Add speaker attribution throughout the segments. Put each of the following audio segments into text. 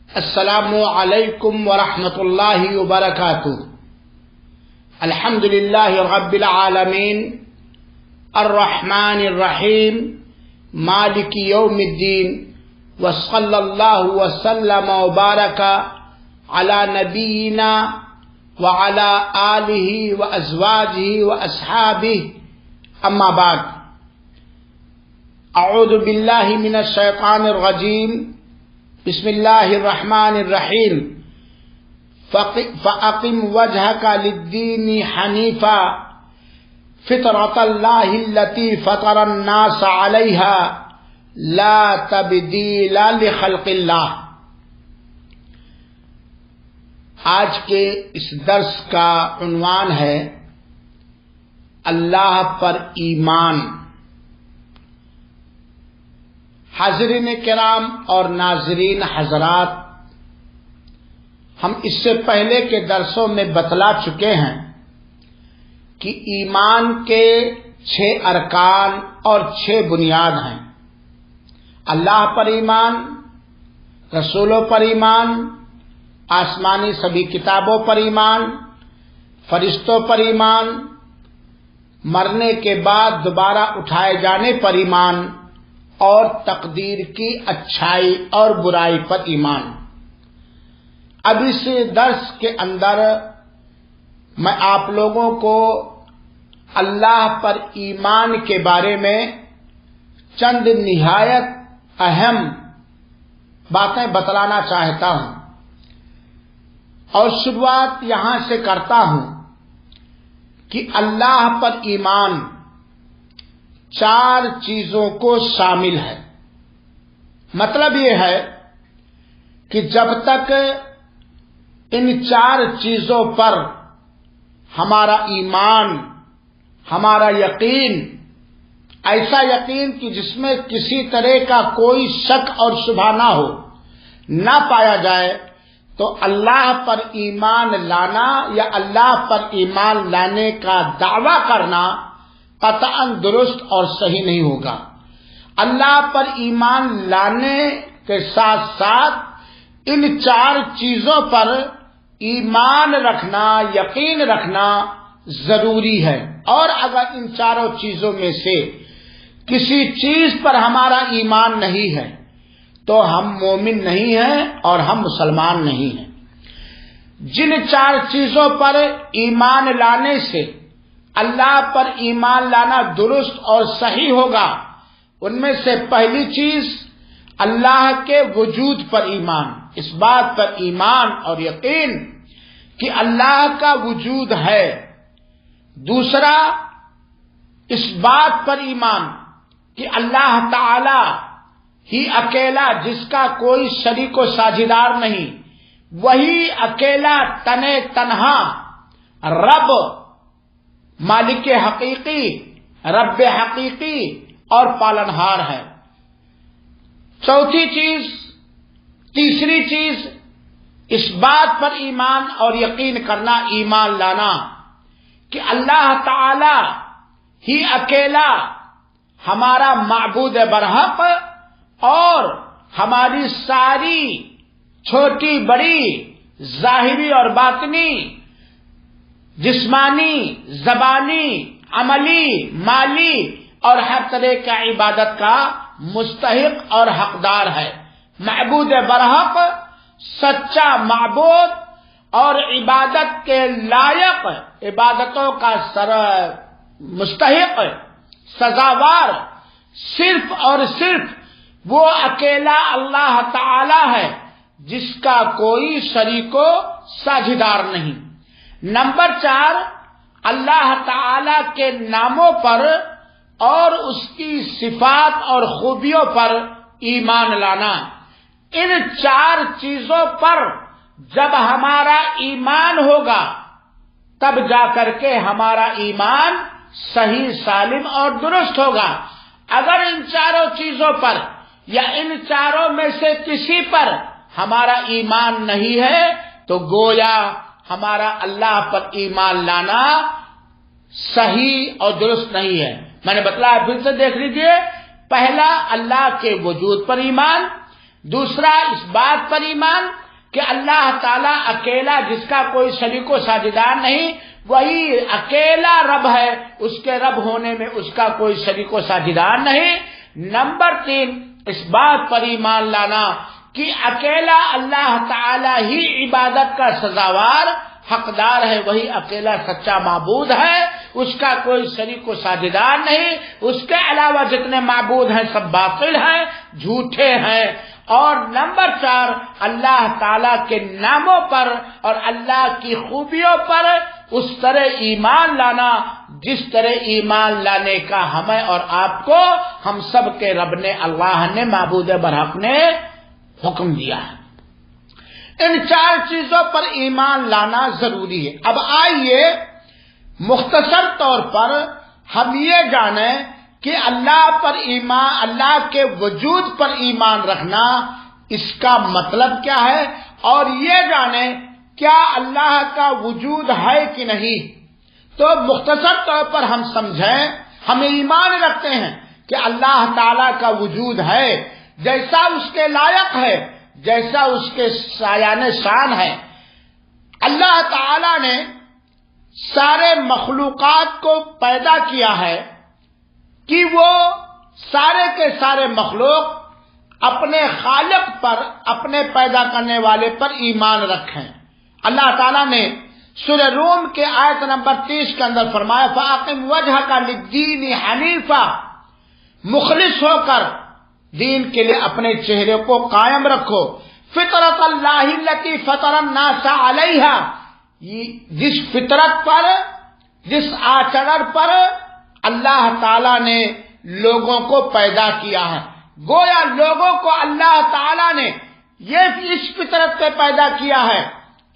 Speaker 1: السلام علیکم ورحمۃ اللہ وبرکاتہ. الحمد للہ رب العالمین الرحمن الرحیم مالک یوم الدین وصلی اللہ وسلم وبارک علی نبینا وعلی آلہ وازواجہ واصحابہ اما بعد. اعوذ باللہ من الشیطان الرجیم. بسم اللہ الرحمن الرحیم. فَأَقِمْ وَجْهَكَ لِلدِّينِ حَنِيفًا فِطْرَةَ اللَّهِ الَّتِي فَطَرَ النَّاسَ عَلَيْهَا لَا تَبْدِيلَ لِخَلْقِ اللَّهِ. آج کے اس درس کا عنوان ہے اللہ پر ایمان. حاضرین کرام اور ناظرین حضرات، ہم اس سے پہلے کے درسوں میں بتلا چکے ہیں کہ ایمان کے 6 ارکان اور 6 بنیاد ہیں. اللہ پر ایمان، رسولوں پر ایمان، آسمانی سبھی کتابوں پر ایمان، فرشتوں پر ایمان، مرنے کے بعد دوبارہ اٹھائے جانے پر ایمان، اور تقدیر کی اچھائی اور برائی پر ایمان. اب اس درس کے اندر میں آپ لوگوں کو اللہ پر ایمان کے بارے میں چند نہایت اہم باتیں بتلانا چاہتا ہوں، اور شروعات یہاں سے کرتا ہوں کہ اللہ پر ایمان 4 چیزوں کو شامل ہے. مطلب یہ ہے کہ جب تک ان 4 چیزوں پر ہمارا ایمان، ہمارا یقین، ایسا یقین کہ جس میں کسی طرح کا کوئی شک اور شبہ نہ ہو، نہ پایا جائے، تو اللہ پر ایمان لانا یا اللہ پر ایمان لانے کا دعویٰ کرنا قطعاً درست اور صحیح نہیں ہوگا. اللہ پر ایمان لانے کے ساتھ ساتھ ان 4 چیزوں پر ایمان رکھنا، یقین رکھنا ضروری ہے. اور اگر ان 4 چیزوں میں سے کسی چیز پر ہمارا ایمان نہیں ہے تو ہم مومن نہیں ہیں اور ہم مسلمان نہیں ہیں. جن 4 چیزوں پر ایمان لانے سے اللہ پر ایمان لانا درست اور صحیح ہوگا، ان میں سے پہلی چیز اللہ کے وجود پر ایمان، اس بات پر ایمان اور یقین کہ اللہ کا وجود ہے. دوسرا، اس بات پر ایمان کہ اللہ تعالی ہی اکیلا، جس کا کوئی شریک و ساجھیدار نہیں، وہی اکیلا تنہا رب، مالک حقیقی، رب حقیقی اور پالنہار ہے. تیسری چیز اس بات پر ایمان اور یقین کرنا، ایمان لانا کہ اللہ تعالی ہی اکیلا ہمارا معبود برحق اور ہماری ساری چھوٹی بڑی ظاہری اور باطنی، جسمانی، زبانی، عملی، مالی اور ہر طرح کا عبادت کا مستحق اور حقدار ہے. معبود برحق، سچا معبود اور عبادت کے لائق، عبادتوں کا مستحق، سزاوار صرف اور صرف وہ اکیلا اللہ تعالی ہے، جس کا کوئی شریک و ساجھیدار نہیں. نمبر 4، اللہ تعالی کے ناموں پر اور اس کی صفات اور خوبیوں پر ایمان لانا. ان 4 چیزوں پر جب ہمارا ایمان ہوگا تب جا کر کے ہمارا ایمان صحیح، سالم اور درست ہوگا. اگر ان 4 چیزوں پر یا ان 4 میں سے کسی پر ہمارا ایمان نہیں ہے تو گویا ہمارا اللہ پر ایمان لانا صحیح اور درست نہیں ہے. میں نے بتلایا، پھر سے دیکھ لیجئے. پہلا، اللہ کے وجود پر ایمان. دوسرا اس بات پر ایمان کہ اللہ تعالیٰ اکیلا، جس کا کوئی شریک و ساجھیدار نہیں، وہی اکیلا رب ہے، اس کے رب ہونے میں اس کا کوئی شریک و ساجھیدار نہیں۔ نمبر 3 اس بات پر ایمان لانا کہ اکیلا اللہ تعالی ہی عبادت کا سزاوار حقدار ہے، وہی اکیلا سچا معبود ہے، اس کا کوئی شریک و ساجھیدار نہیں، اس کے علاوہ جتنے معبود ہیں سب باطل ہیں، جھوٹے ہیں۔ اور نمبر 4 اللہ تعالی کے ناموں پر اور اللہ کی خوبیوں پر اس طرح ایمان لانا جس طرح ایمان لانے کا ہمیں اور آپ کو ہم سب کے رب نے، اللہ نے، معبود برحق نے حکم دیا ہے۔ ان 4 چیزوں پر ایمان لانا ضروری ہے۔ اب آئیے مختصر طور پر ہم یہ جانیں کہ اللہ پر ایمان، اللہ کے وجود پر ایمان رکھنا، اس کا مطلب کیا ہے، اور یہ جانیں کیا اللہ کا وجود ہے کہ نہیں۔ تو مختصر طور پر ہم سمجھیں، ہم ایمان رکھتے ہیں کہ اللہ تعالی کا وجود ہے، جیسا اس کے لائق ہے، جیسا اس کے سایان شان ہے۔ اللہ تعالی نے سارے مخلوقات کو پیدا کیا ہے کہ وہ سارے کے سارے مخلوق اپنے خالق پر، اپنے پیدا کرنے والے پر ایمان رکھیں۔ اللہ تعالیٰ نے سورہ روم کے آیت نمبر 30 کے اندر فرمایا فَأَقِمْ وَجْهَكَ لِلدِّينِ حَنِيفًا، مخلص ہو کر دین کے لیے اپنے چہرے کو قائم رکھو، فطرت اللہ التی فطر الناس علیہا، جس فطرت پر، جس آچرن پر اللہ تعالی نے لوگوں کو پیدا کیا ہے۔ گویا لوگوں کو اللہ تعالی نے یہ اس فطرت پہ پیدا کیا ہے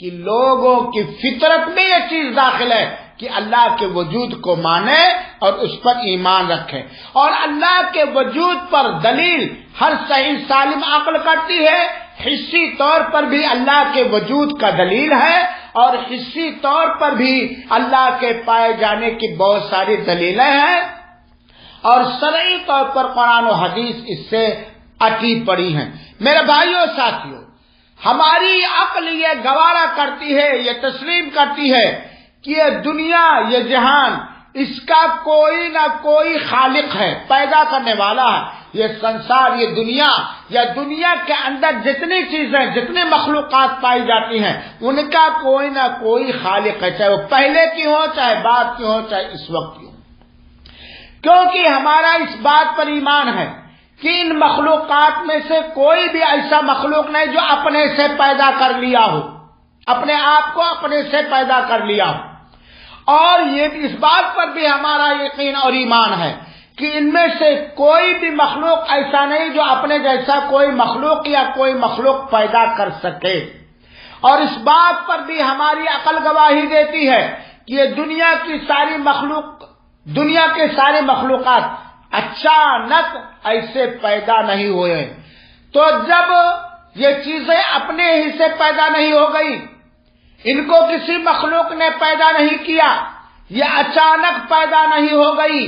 Speaker 1: کہ لوگوں کی فطرت میں یہ چیز داخل ہے کہ اللہ کے وجود کو مانے اور اس پر ایمان رکھے۔ اور اللہ کے وجود پر دلیل ہر صحیح سالم عقل کرتی ہے، حصی طور پر بھی اللہ کے وجود کا دلیل ہے، اور حصی طور پر بھی اللہ کے پائے جانے کی بہت ساری دلیلیں ہیں، اور شرعی طور پر قرآن و حدیث اس سے اٹی پڑی ہیں۔ میرے بھائیوں ساتھیوں، ہماری عقل یہ گوارا کرتی ہے، یہ تسلیم کرتی ہے کہ یہ دنیا، یہ جہان، اس کا کوئی نہ کوئی خالق ہے، پیدا کرنے والا ہے۔ یہ سنسار، یہ دنیا، یا دنیا کے اندر جتنی چیزیں، جتنی مخلوقات پائی جاتی ہیں، ان کا کوئی نہ کوئی خالق ہے، چاہے وہ پہلے کی ہو، چاہے بعد کی ہو، چاہے اس وقت کی ہو۔ کیونکہ ہمارا اس بات پر ایمان ہے کہ ان مخلوقات میں سے کوئی بھی ایسا مخلوق نہیں جو اپنے سے پیدا کر لیا ہو، اپنے آپ کو اپنے سے پیدا کر لیا ہو۔ اور یہ بھی اس بات پر بھی ہمارا یقین اور ایمان ہے کہ ان میں سے کوئی بھی مخلوق ایسا نہیں جو اپنے جیسا کوئی مخلوق یا کوئی مخلوق پیدا کر سکے۔ اور اس بات پر بھی ہماری عقل گواہی دیتی ہے کہ یہ دنیا کی ساری مخلوق، دنیا کے سارے مخلوقات اچانک ایسے پیدا نہیں ہوئے۔ تو جب یہ چیزیں اپنے ہی سے پیدا نہیں ہو گئی، ان کو کسی مخلوق نے پیدا نہیں کیا، یہ اچانک پیدا نہیں ہو گئی،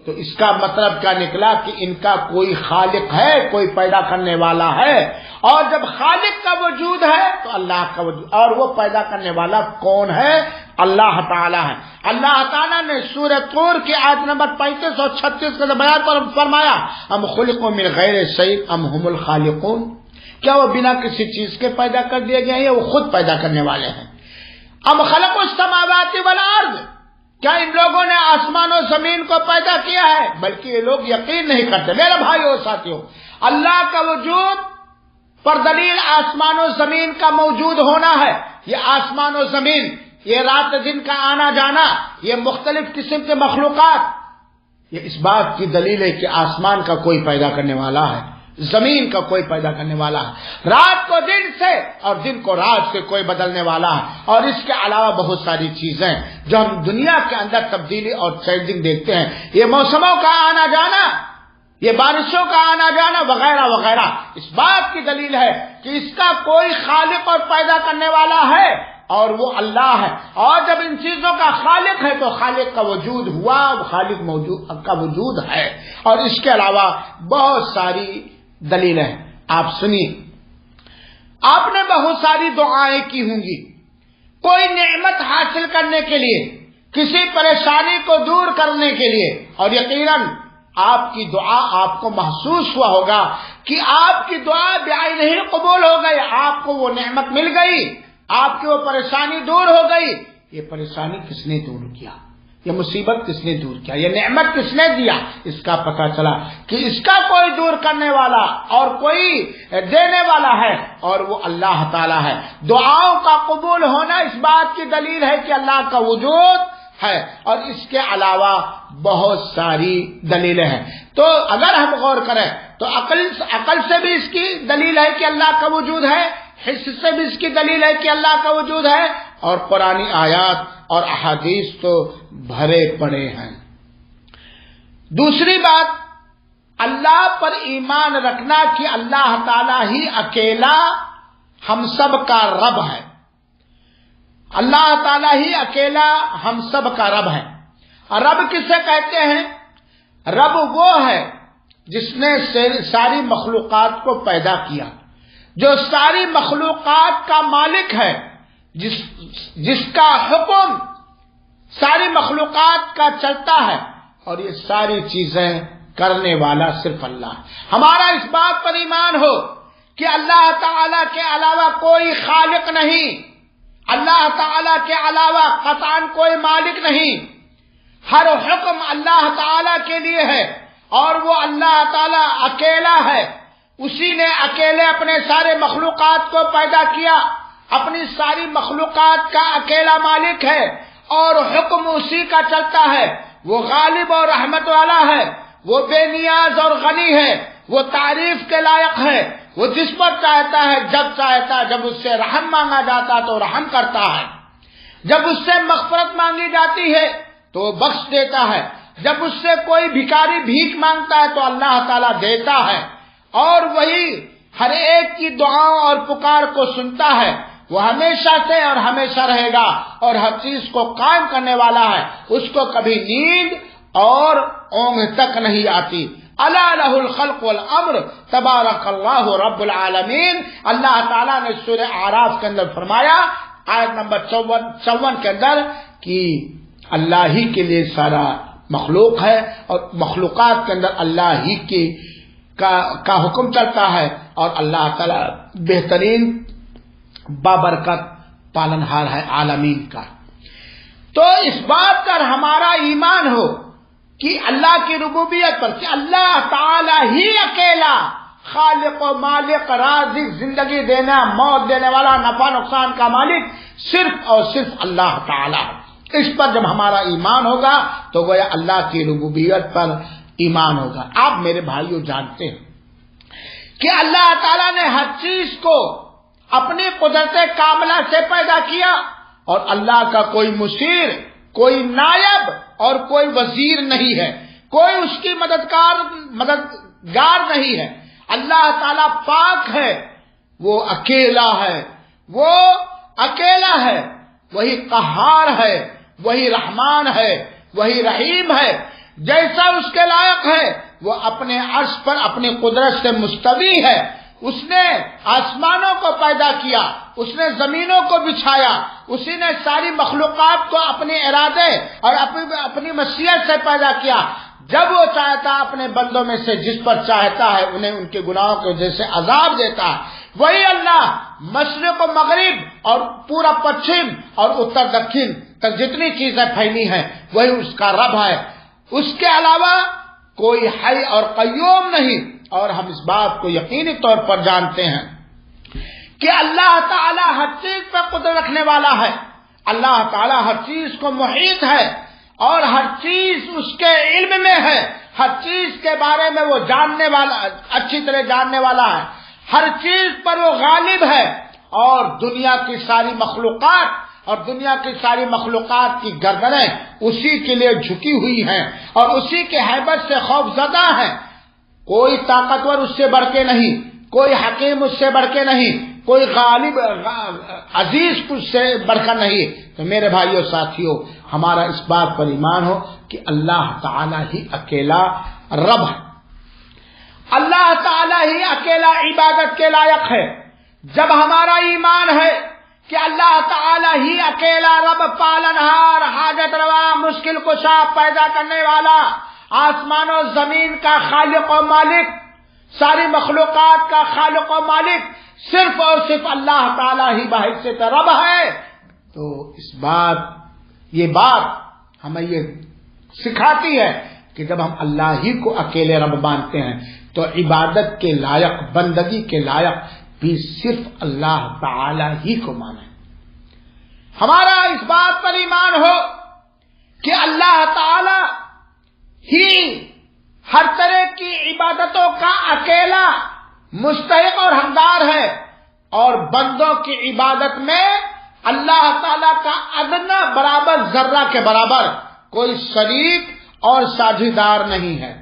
Speaker 1: تو اس کا مطلب کیا نکلا کہ ان کا کوئی خالق ہے، کوئی پیدا کرنے والا ہے۔ اور جب خالق کا وجود ہے تو اللہ کا وجود، اور وہ پیدا کرنے والا کون ہے؟ اللہ تعالی ہے۔ اللہ تعالیٰ نے سورہ طور کی آیت نمبر 35 اور 36 کے بیان پر فرمایا ام خلقوا من غیر شیء ام هم الخالقون، کیا وہ بنا کسی چیز کے پیدا کر دیے گئے ہیں یا وہ خود پیدا کرنے والے ہیں؟ ام خلقوا السماوات والارض، کیا ان لوگوں نے آسمان و زمین کو پیدا کیا ہے؟ بلکہ یہ لوگ یقین نہیں کرتے۔ میرے بھائیو ساتھیو، اللہ کا وجود پر دلیل آسمان و زمین کا موجود ہونا ہے۔ یہ آسمان و زمین، یہ رات دن کا آنا جانا، یہ مختلف قسم کے مخلوقات، یہ اس بات کی دلیل ہے کہ آسمان کا کوئی پیدا کرنے والا ہے، زمین کا کوئی پیدا کرنے والا ہے، رات کو دن سے اور دن کو رات سے کوئی بدلنے والا ہے۔ اور اس کے علاوہ بہت ساری چیزیں جو ہم دنیا کے اندر تبدیلی اور چینجنگ دیکھتے ہیں، یہ موسموں کا آنا جانا، یہ بارشوں کا آنا جانا وغیرہ وغیرہ، اس بات کی دلیل ہے کہ اس کا کوئی خالق اور پیدا کرنے والا ہے، اور وہ اللہ ہے۔ اور جب ان چیزوں کا خالق ہے تو خالق کا وجود ہوا، خالق موجود کا وجود ہے۔ اور اس کے علاوہ بہت ساری دلیلیں ہیں۔ آپ سنیے، آپ نے بہت ساری دعائیں کی ہوں گی کوئی نعمت حاصل کرنے کے لیے، کسی پریشانی کو دور کرنے کے لیے، اور یقیناً آپ کی دعا آپ کو محسوس ہوا ہوگا کہ آپ کی دعا بعین ہی قبول ہو گئی، آپ کو وہ نعمت مل گئی، آپ کی وہ پریشانی دور ہو گئی۔ یہ پریشانی کس نے دور کیا؟ یہ مصیبت کس نے دور کیا؟ یہ نعمت کس نے دیا؟ اس کا پتہ چلا کہ اس کا کوئی دور کرنے والا اور کوئی دینے والا ہے، اور وہ اللہ تعالی ہے۔ دعاؤں کا قبول ہونا اس بات کی دلیل ہے کہ اللہ کا وجود ہے، اور اس کے علاوہ بہت ساری دلیلیں ہیں۔ تو اگر ہم غور کریں تو عقل سے بھی اس کی دلیل ہے کہ اللہ کا وجود ہے، حس سے بھی اس کی دلیل ہے کہ اللہ کا وجود ہے، اور قرآنی آیات اور احادیث تو بھرے پڑے ہیں۔ دوسری بات، اللہ پر ایمان رکھنا کہ اللہ تعالی ہی اکیلا ہم سب کا رب ہے، اللہ تعالی ہی اکیلا ہم سب کا رب ہے۔ رب کسے کہتے ہیں؟ رب وہ ہے جس نے ساری مخلوقات کو پیدا کیا، جو ساری مخلوقات کا مالک ہے، جس کا حکم ساری مخلوقات کا چلتا ہے، اور یہ ساری چیزیں کرنے والا صرف اللہ ہے۔ ہمارا اس بات پر ایمان ہو کہ اللہ تعالی کے علاوہ کوئی خالق نہیں، اللہ تعالی کے علاوہ قطعاً کوئی مالک نہیں، ہر حکم اللہ تعالی کے لیے ہے، اور وہ اللہ تعالی اکیلا ہے۔ اسی نے اکیلے اپنے سارے مخلوقات کو پیدا کیا، اپنی ساری مخلوقات کا اکیلا مالک ہے، اور حکم اسی کا چلتا ہے۔ وہ غالب اور رحمت والا ہے، وہ بے نیاز اور غنی ہے، وہ تعریف کے لائق ہے، وہ جس پر چاہتا ہے جب چاہتا ہے، جب اس سے رحم مانگا جاتا تو رحم کرتا ہے، جب اس سے مغفرت مانگی جاتی ہے تو وہ بخش دیتا ہے، جب اس سے کوئی بھکاری بھیک مانگتا ہے تو اللہ تعالیٰ دیتا ہے، اور وہی ہر ایک کی دعاؤں اور پکار کو سنتا ہے۔ وہ ہمیشہ سے اور ہمیشہ رہے گا، اور ہر چیز کو قائم کرنے والا ہے، اس کو کبھی نیند اور اونگ تک نہیں آتی۔ الا لہ الخلق والامر تبارک اللہ رب العالمین۔ اللہ تعالیٰ نے سورہ اعراف کے اندر فرمایا، آیت نمبر 54 کے اندر، کہ اللہ ہی کے لیے سارا مخلوق ہے، اور مخلوقات کے اندر اللہ ہی کا حکم چلتا ہے، اور اللہ تعالیٰ بہترین بابرکت پالنہار ہے عالمین کا۔ تو اس بات پر ہمارا ایمان ہو کہ اللہ کی ربوبیت پر، کہ اللہ تعالی ہی اکیلا خالق و مالک، رازق، زندگی دینا، موت دینے والا، نفع نقصان کا مالک صرف اور صرف اللہ تعالی ہے۔ اس پر جب ہمارا ایمان ہوگا تو گویا اللہ کی ربوبیت پر ایمان ہوگا۔ آپ میرے بھائیوں جانتے ہیں کہ اللہ تعالیٰ نے ہر چیز کو اپنی قدرت کاملہ سے پیدا کیا، اور اللہ کا کوئی مشیر، کوئی نائب اور کوئی وزیر نہیں ہے، کوئی اس کی مددگار نہیں ہے۔ اللہ تعالیٰ پاک ہے، وہ اکیلا ہے، وہ اکیلا ہے، وہی قہار ہے، وہی رحمان ہے، وہی رحیم ہے، جیسا اس کے لائق ہے۔ وہ اپنے عرش پر اپنی قدرت سے مستوی ہے، اس نے آسمانوں کو پیدا کیا، اس نے زمینوں کو بچھایا، اسی نے ساری مخلوقات کو اپنے ارادے اور اپنی مشیت سے پیدا کیا۔ جب وہ چاہتا ہے اپنے بندوں میں سے جس پر چاہتا ہے انہیں ان کے گناہوں کی وجہ سے عذاب دیتا ہے۔ وہی اللہ مشرق و مغرب اور پورا پچھم اور اتر دکھن تک جتنی چیزیں پھیلی ہیں وہی اس کا رب ہے، اس کے علاوہ کوئی حی اور قیوم نہیں۔ اور ہم اس بات کو یقینی طور پر جانتے ہیں کہ اللہ تعالی ہر چیز پر قدرت رکھنے والا ہے، اللہ تعالی ہر چیز کو محیط ہے، اور ہر چیز اس کے علم میں ہے، ہر چیز کے بارے میں وہ جاننے والا، اچھی طرح جاننے والا ہے، ہر چیز پر وہ غالب ہے، اور دنیا کی ساری مخلوقات کی گردنیں اسی کے لیے جھکی ہوئی ہیں، اور اسی کے ہیبت سے خوف زدہ ہیں۔ کوئی طاقتور اس سے بڑھ کے نہیں، کوئی حکیم اس سے بڑھ کے نہیں، کوئی غالب عزیز اس سے بڑھ کر نہیں۔ تو میرے بھائیوں ساتھیوں، ہمارا اس بات پر ایمان ہو کہ اللہ تعالی ہی اکیلا رب ہے۔ اللہ تعالی ہی اکیلا عبادت کے لائق ہے. جب ہمارا ایمان ہے کہ اللہ تعالی ہی اکیلا رب پالنہار حاجت روا مشکل کشا پیدا کرنے والا آسمان و زمین کا خالق و مالک ساری مخلوقات کا خالق و مالک صرف اور صرف اللہ تعالی ہی بحیثیت رب ہے، تو یہ بات ہمیں یہ سکھاتی ہے کہ جب ہم اللہ ہی کو اکیلے رب مانتے ہیں تو عبادت کے لائق بندگی کے لائق بھی صرف اللہ تعالی ہی کو مانیں. ہمارا اس بات پر ایمان ہو کہ اللہ تعالی ہی ہر طرح کی عبادتوں کا اکیلا مستحق اور حقدار ہے، اور بندوں کی عبادت میں اللہ تعالی کا ادنا برابر ذرہ کے برابر کوئی شریک اور ساجھیدار نہیں ہے.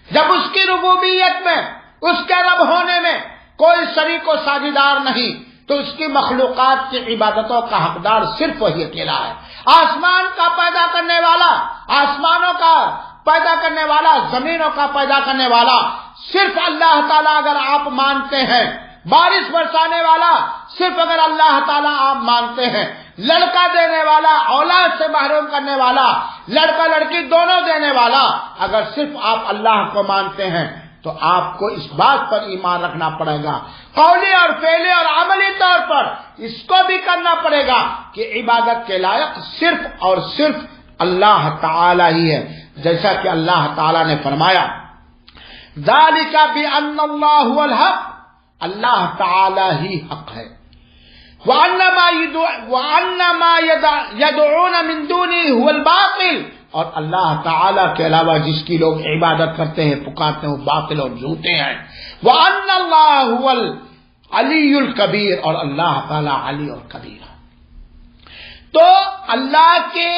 Speaker 1: جب اس کی ربوبیت میں اس کے رب ہونے میں کوئی شریک و ساجھیدار نہیں تو اس کی مخلوقات کی عبادتوں کا حقدار صرف وہی اکیلا ہے. آسمان کا پیدا کرنے والا، آسمانوں کا پیدا کرنے والا، زمینوں کا پیدا کرنے والا صرف اللہ تعالیٰ اگر آپ مانتے ہیں. بارش برسانے والا صرف اگر اللہ تعالیٰ آپ مانتے ہیں. لڑکا دینے والا، اولاد سے محروم کرنے والا، لڑکا لڑکی دونوں دینے والا اگر صرف آپ اللہ کو مانتے ہیں تو آپ کو اس بات پر ایمان رکھنا پڑے گا، قولی اور فعلی اور عملی طور پر اس کو بھی کرنا پڑے گا کہ عبادت کے لائق صرف اور صرف اللہ تعالی ہی ہے. جیسا کہ اللہ تعالی نے فرمایا ذالک بأن اللہ هو الحق، اللہ تعالی ہی حق ہے. وَأَنَّ مَا يَدْعُونَ مِن دُونِهِ هُوَ الْبَاطِلُ، اور اللہ تعالی کے علاوہ جس کی لوگ عبادت کرتے ہیں پکارتے ہیں وہ باطل اور جھوٹے ہیں. وَأَنَّ اللَّهَ هُوَ الْعَلِيُّ الْكَبِيرُ، اور اللہ تعالی علی اور کبیر ہے. تو اللہ کے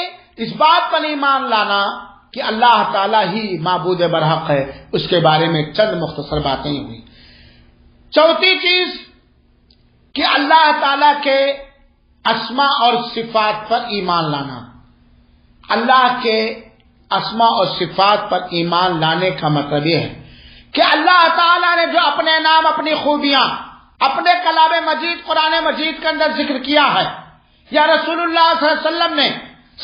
Speaker 1: اس بات پر ایمان لانا کہ اللہ تعالی ہی معبود برحق ہے، اس کے بارے میں چند مختصر باتیں ہوئی. چوتھی چیز کہ اللہ تعالی کے اسماء اور صفات پر ایمان لانا. اللہ کے اسماء اور صفات پر ایمان لانے کا مطلب یہ ہے کہ اللہ تعالی نے جو اپنے نام اپنی خوبیاں اپنے کلام مجید قرآن مجید کے اندر ذکر کیا ہے یا رسول اللہ صلی اللہ علیہ وسلم نے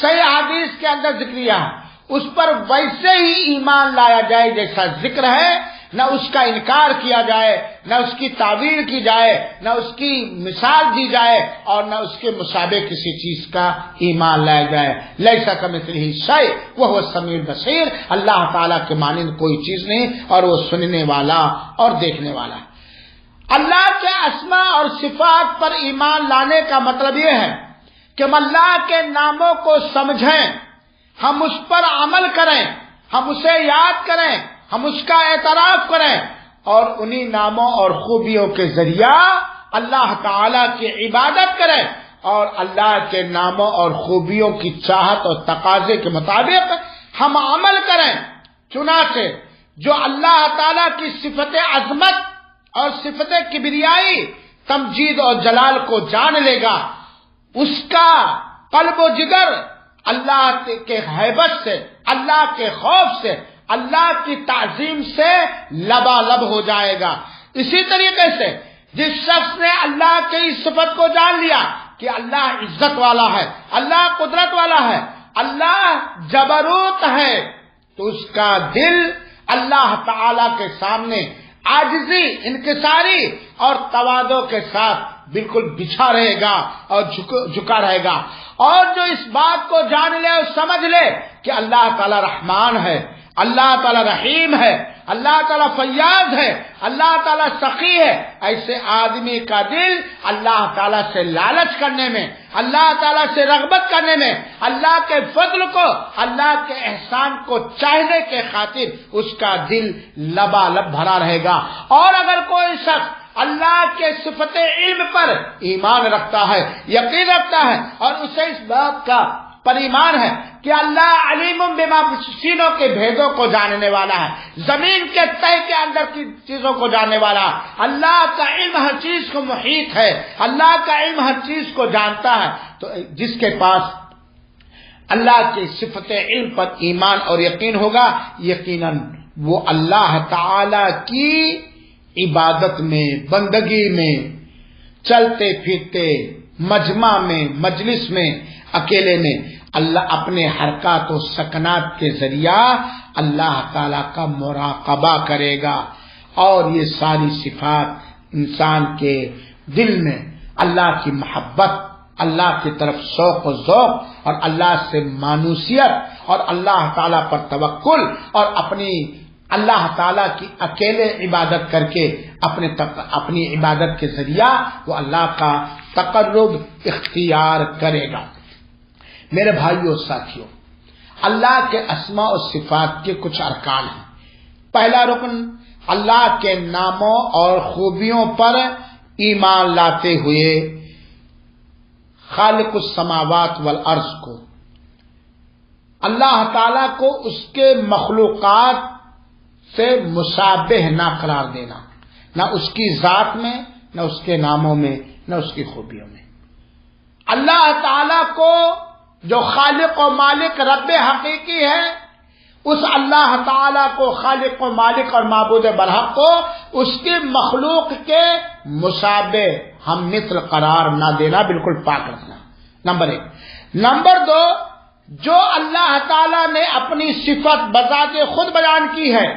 Speaker 1: صحیح حدیث کے اندر ذکر کیا ہے اس پر ویسے ہی ایمان لایا جائے جیسا ذکر ہے، نہ اس کا انکار کیا جائے، نہ اس کی تعویل کی جائے، نہ اس کی مثال دی جائے اور نہ اس کے مشابہ کسی چیز کا ایمان لایا جائے. لیس کمثلہ شیء وہو السمیع البصیر، اللہ تعالیٰ کے مانند کوئی چیز نہیں اور وہ سننے والا اور دیکھنے والا. اللہ کے اسماء اور صفات پر ایمان لانے کا مطلب یہ ہے کہ ہم اللہ کے ناموں کو سمجھیں، ہم اس پر عمل کریں، ہم اسے یاد کریں، ہم اس کا اعتراف کریں اور انہی ناموں اور خوبیوں کے ذریعہ اللہ تعالی کی عبادت کریں اور اللہ کے ناموں اور خوبیوں کی چاہت اور تقاضے کے مطابق ہم عمل کریں. چنانچہ جو اللہ تعالی کی صفت عظمت اور صفت کبریائی تمجید اور جلال کو جان لے گا، اس کا قلب و جگر اللہ کے ہیبت سے، اللہ کے خوف سے، اللہ کی تعظیم سے لبالب ہو جائے گا. اسی طریقے سے جس شخص نے اللہ کی اس صفت کو جان لیا کہ اللہ عزت والا ہے، اللہ قدرت والا ہے، اللہ جبروت ہے، تو اس کا دل اللہ تعالی کے سامنے عاجزی، انکساری اور تواضع کے ساتھ بالکل بچھا رہے گا اور جھکا رہے گا. اور جو اس بات کو جان لے اور سمجھ لے کہ اللہ تعالی رحمان ہے، اللہ تعالی رحیم ہے، اللہ تعالی فیاض ہے، اللہ تعالی سخی ہے، ایسے آدمی کا دل اللہ تعالی سے لالچ کرنے میں، اللہ تعالی سے رغبت کرنے میں، اللہ کے فضل کو، اللہ کے احسان کو چاہنے کے خاطر اس کا دل لبالب بھرا رہے گا. اور اگر کوئی شخص اللہ کے صفت علم پر ایمان رکھتا ہے، یقین رکھتا ہے اور اسے اس بات کا پر ایمان ہے کہ اللہ علیم بما سینوں کے بھیدوں کو جاننے والا ہے، زمین کے تہہ کے اندر کی چیزوں کو جاننے والا ہے، اللہ کا علم ہر چیز کو محیط ہے، اللہ کا علم ہر چیز کو جانتا ہے، تو جس کے پاس اللہ کی صفت علم پر ایمان اور یقین ہوگا، یقیناً وہ اللہ تعالی کی عبادت میں، بندگی میں، چلتے پھرتے، مجمع میں، مجلس میں، اکیلے میں اللہ اپنے حرکات و سکنات کے ذریعہ اللہ تعالی کا مراقبہ کرے گا، اور یہ ساری صفات انسان کے دل میں اللہ کی محبت، اللہ کی طرف شوق و ذوق، اور اللہ سے مانوسیت، اور اللہ تعالی پر توکل، اور اپنی اللہ تعالی کی اکیلے عبادت کر کے اپنی عبادت کے ذریعہ وہ اللہ کا تقرب اختیار کرے گا۔ میرے بھائیو ساتھیو، اللہ کے اسماء و صفات کے کچھ ارکان ہیں۔ پہلا رکن، اللہ کے ناموں اور خوبیوں پر ایمان لاتے ہوئے خالق السماوات والارض کو، اللہ تعالی کو اس کے مخلوقات سے مشابہ نہ قرار دینا، نہ اس کی ذات میں، نہ اس کے ناموں میں، نہ اس کی خوبیوں میں۔ اللہ تعالی کو جو خالق و مالک رب حقیقی ہے، اس اللہ تعالی کو خالق و مالک اور معبود برحق کو اس کی مخلوق کے مشابہ ہم مثل قرار نہ دینا، بالکل پاک رکھنا، نمبر 1۔ نمبر 2، جو اللہ تعالی نے اپنی صفت بذات خود بیان کی ہے،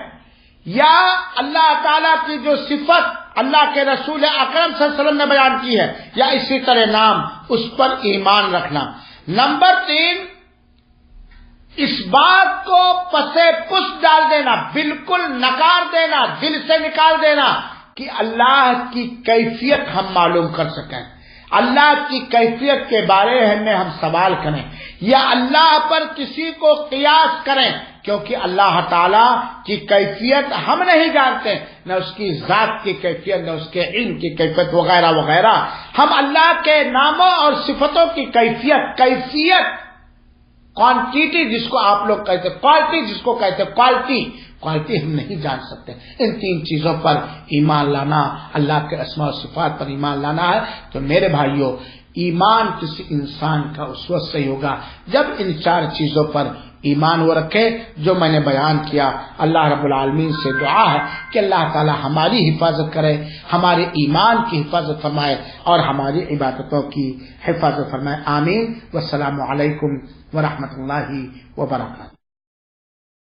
Speaker 1: یا اللہ تعالی کی جو صفت اللہ کے رسول اکرم صلی اللہ علیہ وسلم نے بیان کی ہے، یا اسی طرح نام، اس پر ایمان رکھنا۔ نمبر 3، اس بات کو پسے پس ڈال دینا، بالکل نکار دینا، دل سے نکال دینا کہ اللہ کی کیفیت ہم معلوم کر سکیں، اللہ کی کیفیت کے بارے میں ہم سوال کریں، یا اللہ پر کسی کو قیاس کریں، کیونکہ اللہ تعالی کی کیفیت ہم نہیں جانتے، نہ اس کی ذات کی کیفیت، نہ اس کے علم کی کیفیت، وغیرہ وغیرہ۔ ہم اللہ کے ناموں اور صفتوں کی کیفیت، کوانٹیٹی جس کو آپ لوگ کہتے ہیں، کوالٹی جس کو کہتے ہیں، کوالٹی ہم نہیں جان سکتے۔ ان 3 چیزوں پر ایمان لانا، اللہ کے اسماء و صفات پر ایمان لانا ہے۔ تو میرے بھائیوں، ایمان کسی انسان کا اس وقت صحیح ہوگا جب ان 4 چیزوں پر ایمان وہ رکھے جو میں نے بیان کیا۔ اللہ رب العالمین سے دعا ہے کہ اللہ تعالی ہماری حفاظت کرے، ہمارے ایمان کی حفاظت فرمائے، اور ہماری عبادتوں کی حفاظت فرمائے۔ آمین۔ والسلام علیکم ورحمۃ اللہ وبرکاتہ۔